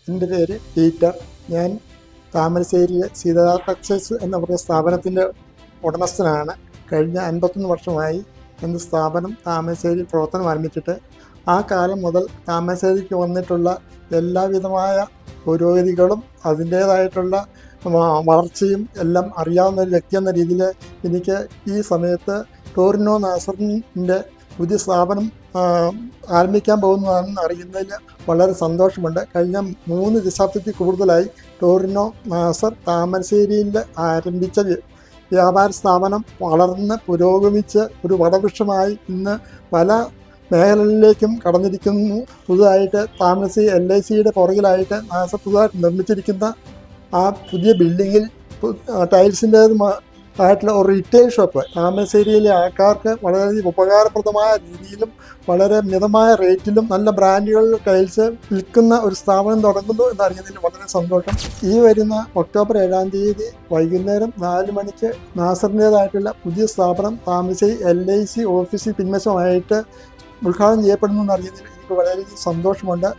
എൻ്റെ പേര് പീറ്റർ. ഞാൻ താമരശ്ശേരിയിലെ സീതാ ടെക്സ്റ്റൈൽസ് എന്ന പറയുന്ന സ്ഥാപനത്തിൻ്റെ ഉടമസ്ഥനാണ്. കഴിഞ്ഞ 51 വർഷമായി എൻ്റെ സ്ഥാപനം താമരശ്ശേരിയിൽ പ്രവർത്തനം ആരംഭിച്ചിട്ട്. ആ കാലം മുതൽ താമരശ്ശേരിക്ക് വന്നിട്ടുള്ള എല്ലാവിധമായ പുരോഗതികളും അതിൻ്റേതായിട്ടുള്ള വളർച്ചയും എല്ലാം അറിയാവുന്ന ഒരു വ്യക്തി എന്ന രീതിയിൽ എനിക്ക് ഈ സമയത്ത് ടോറിനോ നാസറിൻ്റെ പുതിയ സ്ഥാപനം ആരംഭിക്കാൻ പോകുന്നതാണെന്ന് അറിയുന്നതിൽ വളരെ സന്തോഷമുണ്ട്. കഴിഞ്ഞ 3 ദശാബ്ദത്തിൽ കൂടുതലായി ടോറിനോ നാസർ താമരശ്ശേരിയിൽ ആരംഭിച്ച വ്യാപാര സ്ഥാപനം വളർന്ന് പുരോഗമിച്ച് ഒരു വടവൃക്ഷമായി ഇന്ന് പല മേഖലകളിലേക്കും കടന്നിരിക്കുന്നു. പുതുതായിട്ട് താമരശ്ശേരി LICയുടെ പുറകിലായിട്ട് നാസർ പുതുതായിട്ട് നിർമ്മിച്ചിരിക്കുന്ന ആ പുതിയ ബിൽഡിങ്ങിൽ ടൈൽസിൻ്റേതുമായിട്ടുള്ള ഒരു റീറ്റെയിൽ ഷോപ്പ് താമരശ്ശേരിയിലെ ആൾക്കാർക്ക് വളരെയധികം ഉപകാരപ്രദമായ രീതിയിലും വളരെ മിതമായ റേറ്റിലും നല്ല ബ്രാൻഡുകളിൽ ടൈൽസ് വിൽക്കുന്ന ഒരു സ്ഥാപനം തുടങ്ങുന്നു എന്നറിയുന്നതിൽ വളരെ സന്തോഷം. ഈ വരുന്ന ഒക്ടോബർ 7-ാം തീയതി വൈകുന്നേരം 4 മണിക്ക് നാസറിൻ്റേതായിട്ടുള്ള പുതിയ സ്ഥാപനം താമരശ്ശേരി LIC ഓഫീസിൽ പിൻവശമായിട്ട് ഉദ്ഘാടനം ചെയ്യപ്പെടുന്നു എന്നറിയുന്നതിൽ എനിക്ക് വളരെയധികം സന്തോഷമുണ്ട്.